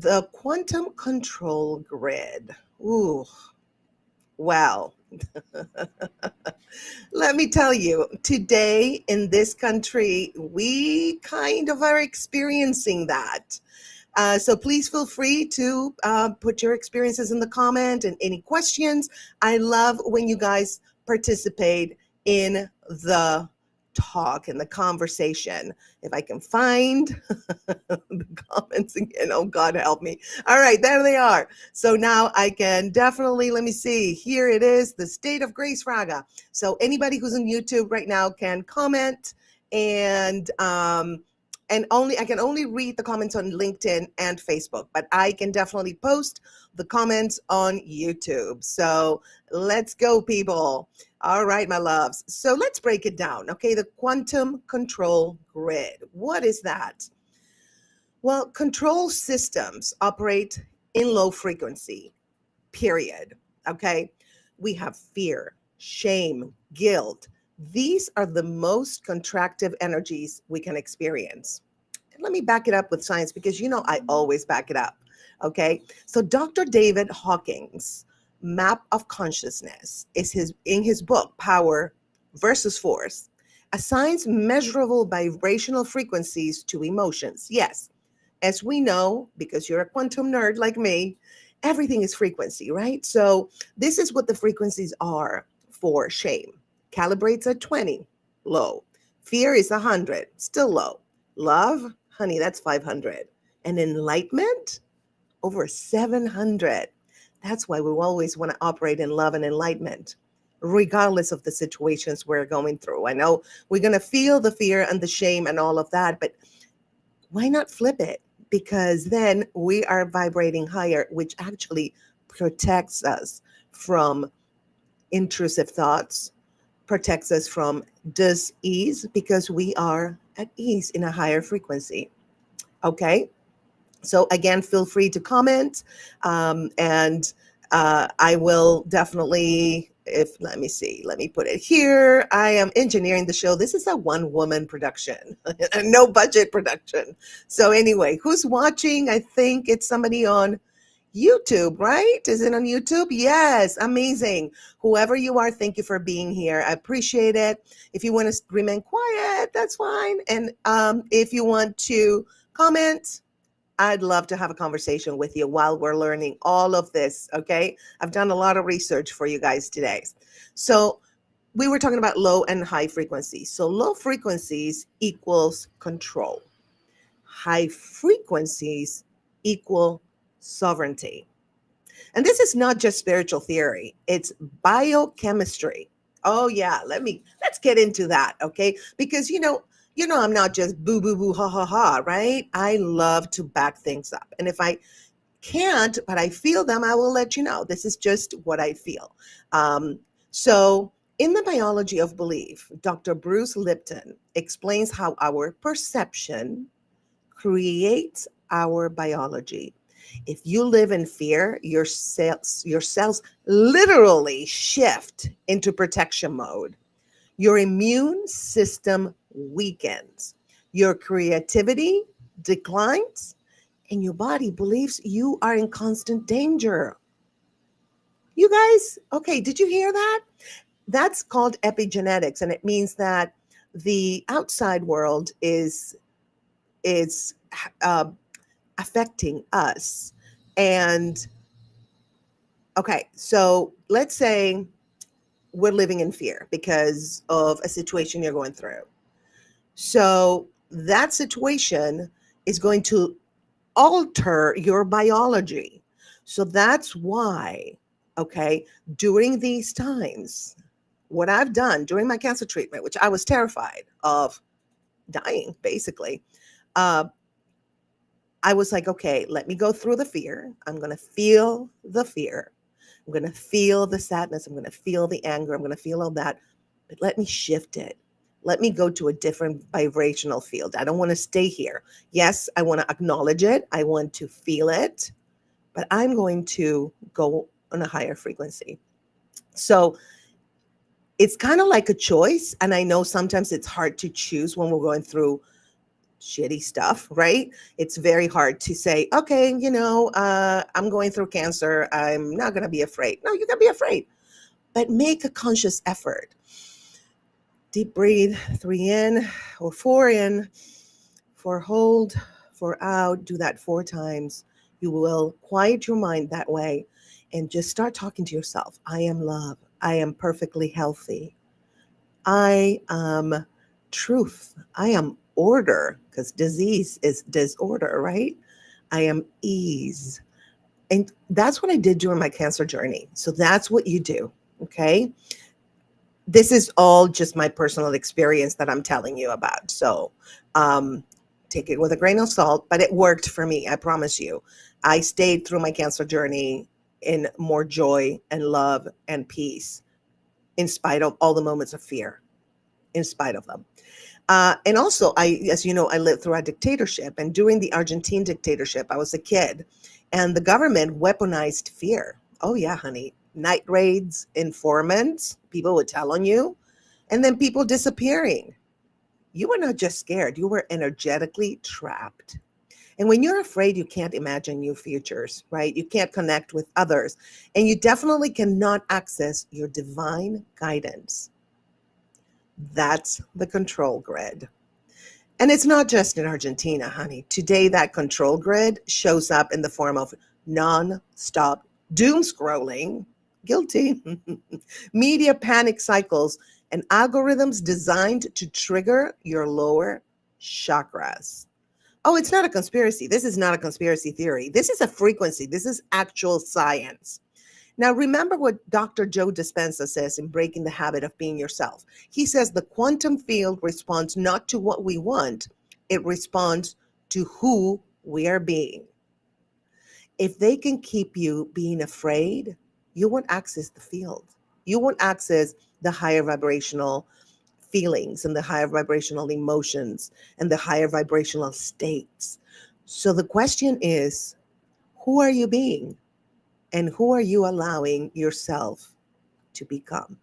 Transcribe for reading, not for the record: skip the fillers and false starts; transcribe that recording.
The quantum control grid. Ooh, wow. Let me tell you, today in this country, we kind of are experiencing that. So please feel free to put your experiences in the comment and any questions. I love when you guys participate in the talk and the conversation. If I can find the comments again, oh God help me. All right, there they are. So now I can definitely, let me see, here it is, the state of grace raga. So anybody who's on YouTube right now can comment, and only I can only read the comments on LinkedIn and Facebook, but I can definitely post the comments on YouTube. So let's go, people. All right, my loves. So let's break it down. Okay, the quantum control grid. What is that? Well, control systems operate in low frequency, period. Okay, we have fear, shame, guilt. These are the most contractive energies we can experience. And let me back it up with science because I always back it up. Okay. So Dr. David Hawking's map of consciousness is in his book, Power versus Force, assigns measurable vibrational frequencies to emotions. Yes, as we know, because you're a quantum nerd like me, everything is frequency, right? So this is what the frequencies are for shame. Calibrates at 20, low. Fear is 100, still low. Love, honey, that's 500. And enlightenment, over 700. That's why we always want to operate in love and enlightenment, regardless of the situations we're going through. I know we're going to feel the fear and the shame and all of that, but why not flip it? Because then we are vibrating higher, which actually protects us from intrusive thoughts, protects us from dis-ease because we are at ease in a higher frequency. Okay. So again, feel free to comment, and I will definitely, let me see, let me put it here. I am engineering the show. This is a one-woman production, a no budget production. So anyway, who's watching? I think it's somebody on YouTube, right? Is it on YouTube? Yes, amazing. Whoever you are, thank you for being here. I appreciate it. If you want to remain quiet, that's fine. And if you want to comment, I'd love to have a conversation with you while we're learning all of this, okay? I've done a lot of research for you guys today. So we were talking about low and high frequencies. So low frequencies equals control. High frequencies equal sovereignty. And this is not just spiritual theory, it's biochemistry. Oh yeah, let's get into that, okay? Because I'm not just boo boo boo ha ha ha, right? I love to back things up. And if I can't, but I feel them, I will let you know. This is just what I feel. So in the biology of belief, Dr. Bruce Lipton explains how our perception creates our biology. If you live in fear, your cells literally shift into protection mode. Your immune system weakens. Your creativity declines, and your body believes you are in constant danger. You guys, okay, did you hear that? That's called epigenetics, and it means that the outside world is uh, affecting us. And okay, so let's say we're living in fear because of a situation you're going through. So that situation is going to alter your biology. So that's why, okay, during these times, what I've done during my cancer treatment, which I was terrified of dying, basically, uh, I was like, okay, let me go through the fear. I'm going to feel the fear. I'm going to feel the sadness. I'm going to feel the anger. I'm going to feel all that. But let me shift it. Let me go to a different vibrational field. I don't want to stay here. Yes, I want to acknowledge it. I want to feel it. But I'm going to go on a higher frequency. So it's kind of like a choice. And I know sometimes it's hard to choose when we're going through shitty stuff, right? It's very hard to say, okay, I'm going through cancer. I'm not going to be afraid. No, you're going to be afraid, but make a conscious effort. Deep breathe, 3 in or 4 in, 4 hold, 4 out. Do that 4 times. You will quiet your mind that way and just start talking to yourself. I am love. I am perfectly healthy. I am truth. I am order, because disease is disorder, right? I am ease. And that's what I did during my cancer journey. So that's what you do, okay? This is all just my personal experience that I'm telling you about. So take it with a grain of salt, but it worked for me, I promise you. I stayed through my cancer journey in more joy and love and peace, in spite of all the moments of fear, in spite of them. And also, as you know, I lived through a dictatorship. And during the Argentine dictatorship, I was a kid. And the government weaponized fear. Oh, yeah, honey. Night raids, informants, people would tell on you, and then people disappearing. You were not just scared, you were energetically trapped. And when you're afraid, you can't imagine new futures, right? You can't connect with others. And you definitely cannot access your divine guidance. That's the control grid. And it's not just in Argentina, honey. Today, that control grid shows up in the form of non-stop doom scrolling, guilty, media panic cycles, and algorithms designed to trigger your lower chakras. Oh, it's not a conspiracy. This is not a conspiracy theory. This is a frequency. This is actual science. Now, remember what Dr. Joe Dispenza says in Breaking the Habit of Being Yourself. He says the quantum field responds not to what we want, it responds to who we are being. If they can keep you being afraid, you won't access the field. You won't access the higher vibrational feelings and the higher vibrational emotions and the higher vibrational states. So the question is, who are you being? And who are you allowing yourself to become?